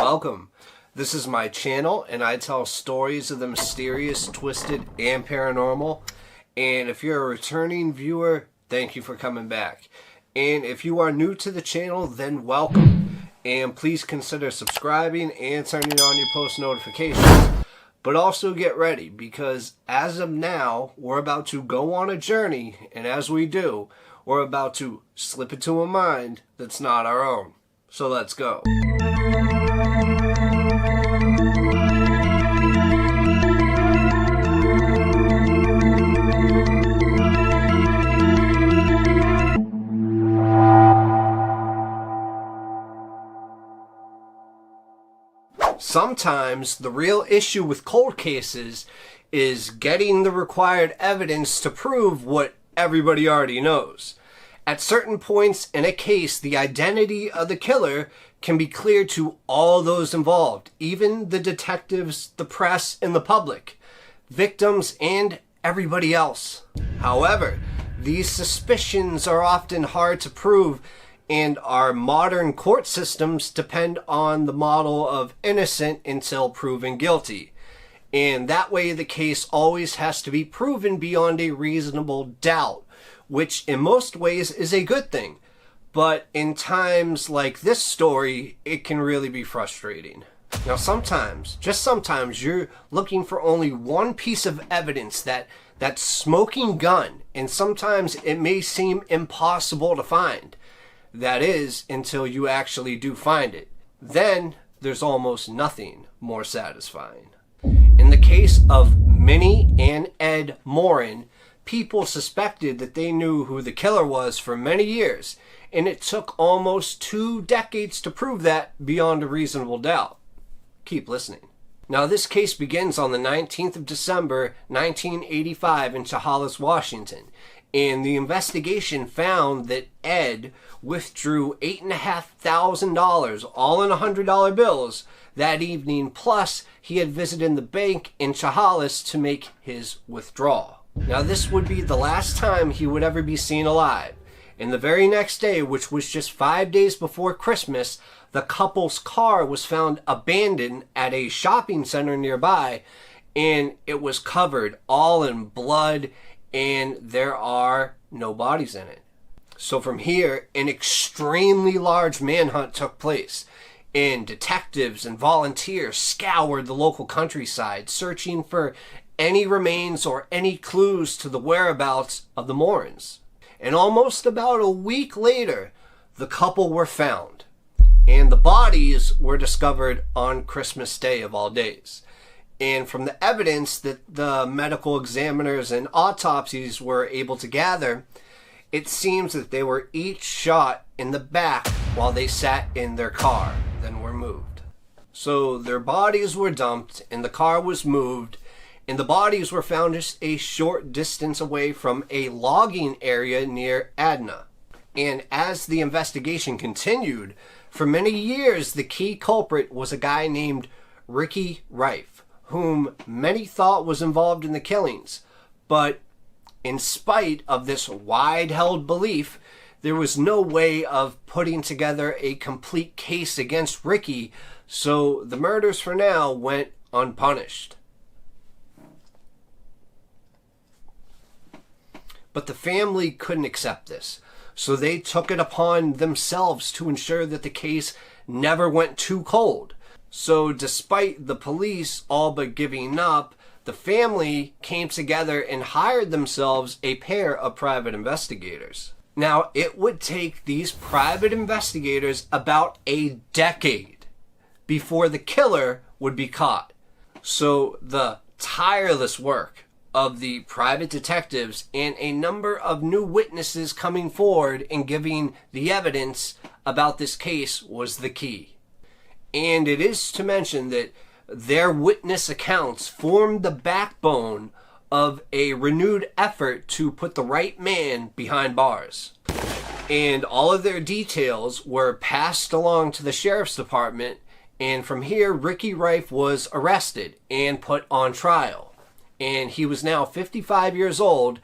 Welcome. This is my channel, and I tell stories of the mysterious, twisted, and paranormal. And if you're a returning viewer, thank you for coming back. And if you are new to the channel, then welcome. And please consider subscribing and turning on your post notifications. But also get ready, because as of now, we're about to go on a journey, and as we do, we're about to slip into a mind that's not our own. So let's go. Sometimes the real issue with cold cases is getting the required evidence to prove what everybody already knows. At certain points in a case, the identity of the killer can be clear to all those involved, even the detectives, the press, and the public, victims, and everybody else. However, these suspicions are often hard to prove, and our modern court systems depend on the model of innocent until proven guilty. And that way the case always has to be proven beyond a reasonable doubt, which in most ways is a good thing. But in times like this story, it can really be frustrating. Now sometimes, just sometimes, you're looking for only one piece of evidence, that smoking gun, and sometimes it may seem impossible to find. That is, until you actually do find it. Then there's almost nothing more satisfying. In the case of Minnie and Ed Morin, people suspected that they knew who the killer was for many years, and it took almost 2 decades to prove that beyond a reasonable doubt. Keep listening. Now, this case begins on the 19th of December, 1985 in Chehalis, Washington. And the investigation found that Ed withdrew $8,500, all in $100 bills, that evening, plus he had visited the bank in Chehalis to make his withdrawal. Now, this would be the last time he would ever be seen alive. And the very next day, which was just 5 days before Christmas, the couple's car was found abandoned at a shopping center nearby, and it was covered all in blood, and there are no bodies in it. So from here, an extremely large manhunt took place, and detectives and volunteers scoured the local countryside, searching for any remains or any clues to the whereabouts of the Morins. And almost about a week later, the couple were found, and the bodies were discovered on Christmas Day of all days. And from the evidence that the medical examiners and autopsies were able to gather, it seems that they were each shot in the back while they sat in their car, then were moved. So their bodies were dumped, and the car was moved, and the bodies were found just a short distance away from a logging area near Adna. And as the investigation continued, for many years the key culprit was a guy named Ricky Rife, whom many thought was involved in the killings. But in spite of this wide-held belief, there was no way of putting together a complete case against Ricky, so the murders for now went unpunished. But the family couldn't accept this, so they took it upon themselves to ensure that the case never went too cold. So despite the police all but giving up, the family came together and hired themselves a pair of private investigators. Now, it would take these private investigators about a decade before the killer would be caught. So the tireless work of the private detectives and a number of new witnesses coming forward and giving the evidence about this case was the key. And it is to mention that their witness accounts formed the backbone of a renewed effort to put the right man behind bars. And all of their details were passed along to the sheriff's department, and from here, Ricky Rife was arrested and put on trial. And he was now 55 years old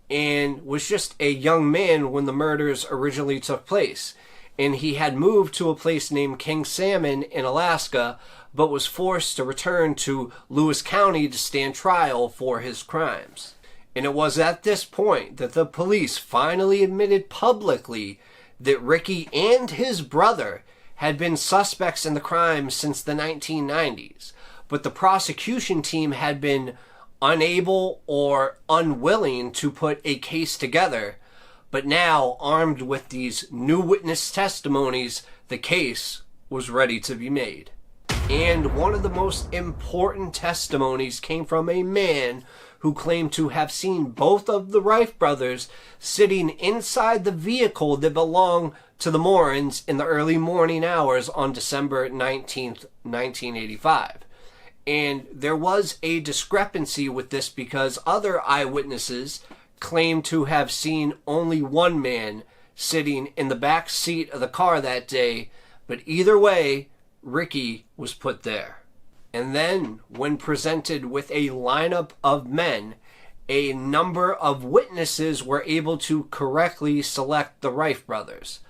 and was just a young man when the murders originally took place. and he had moved to a place named King Salmon in Alaska, but was forced to return to Lewis County to stand trial for his crimes. And it was at this point that the police finally admitted publicly that Ricky and his brother had been suspects in the crime since the 1990s, but the prosecution team had been unable or unwilling to put a case together. But now, armed with these new witness testimonies, the case was ready to be made. And one of the most important testimonies came from a man who claimed to have seen both of the Rife brothers sitting inside the vehicle that belonged to the Morins in the early morning hours on December 19th, 1985. And there was a discrepancy with this because other eyewitnesses claimed to have seen only one man sitting in the back seat of the car that day, but either way, Ricky was put there. And then, when presented with a lineup of men, a number of witnesses were able to correctly select the Rife brothers.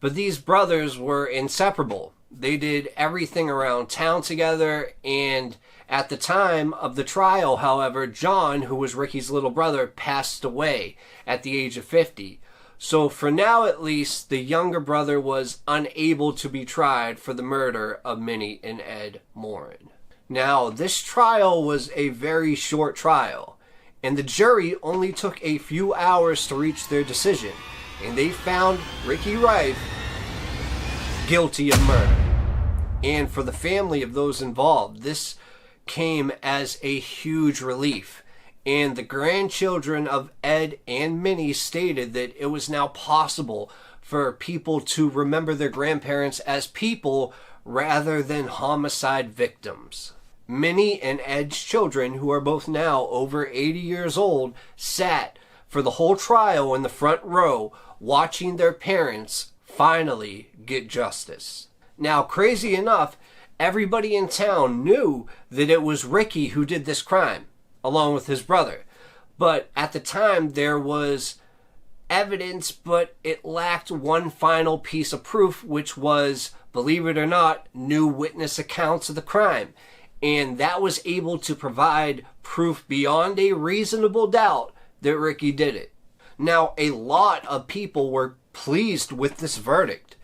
But these brothers were inseparable. They did everything around town together, and at the time of the trial, however, John, who was Ricky's little brother, passed away at the age of 50. So for now at least, the younger brother was unable to be tried for the murder of Minnie and Ed Morin. Now, this trial was a very short trial, and the jury only took a few hours to reach their decision, and they found Ricky Rife guilty of murder. And for the family of those involved, this came as a huge relief. And the grandchildren of Ed and Minnie stated that it was now possible for people to remember their grandparents as people rather than homicide victims. Minnie and Ed's children, who are both now over 80 years old, sat for the whole trial in the front row watching their parents finally get justice. Now, crazy enough, everybody in town knew that it was Ricky who did this crime, along with his brother. But at the time, there was evidence, but it lacked one final piece of proof, which was, believe it or not, new witness accounts of the crime. And that was able to provide proof beyond a reasonable doubt that Ricky did it. Now, a lot of people were pleased with this verdict,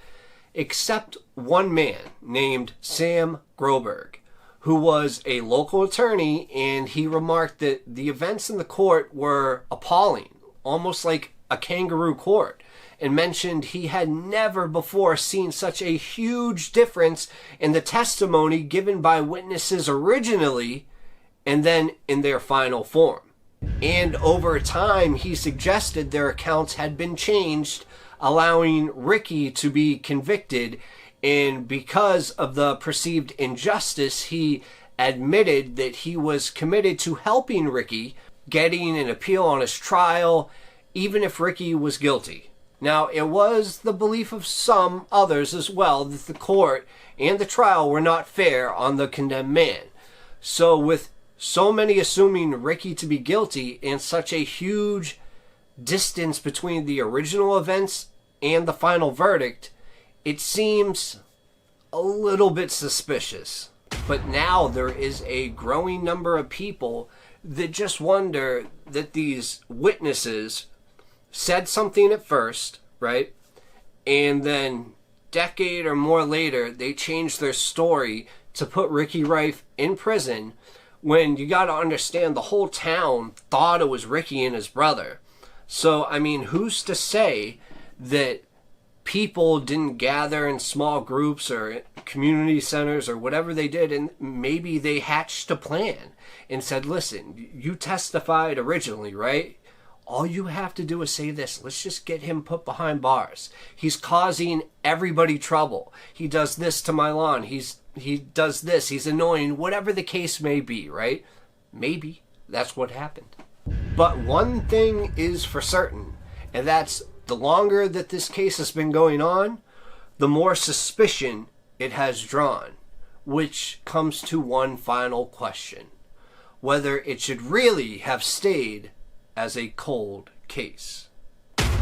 except one man named Sam Groberg, who was a local attorney, and he remarked that the events in the court were appalling, almost like a kangaroo court, and mentioned he had never before seen such a huge difference in the testimony given by witnesses originally and then in their final form. And over time, he suggested their accounts had been changed, allowing Ricky to be convicted, and because of the perceived injustice, he admitted that he was committed to helping Ricky, getting an appeal on his trial, even if Ricky was guilty. Now, it was the belief of some others as well that the court and the trial were not fair on the condemned man. So with so many assuming Ricky to be guilty and such a huge distance between the original events and the final verdict, it seems a little bit suspicious. But now there is a growing number of people that just wonder that these witnesses said something at first, right? And then decade or more later, they changed their story to put Ricky Rife in prison, when you got to understand the whole town thought it was Ricky and his brother. So, I mean, who's to say that people didn't gather in small groups or community centers or whatever they did, and maybe they hatched a plan and said, listen, you testified originally, right? All you have to do is say this. Let's just get him put behind bars. He's causing everybody trouble. He does this to my lawn. He does this. He's annoying. Whatever the case may be, right? Maybe that's what happened. But one thing is for certain, and that's the longer that this case has been going on, the more suspicion it has drawn, which comes to one final question: whether it should really have stayed as a cold case.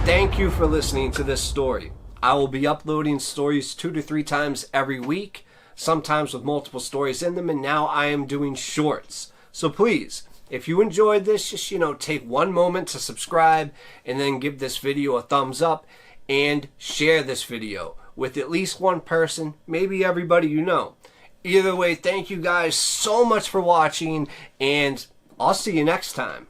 Thank you for listening to this story. I will be uploading stories 2 to 3 times every week, sometimes with multiple stories in them, and now I am doing shorts. So please, if you enjoyed this, just, take one moment to subscribe and then give this video a thumbs up and share this video with at least one person, maybe everybody you know. Either way, thank you guys so much for watching, and I'll see you next time.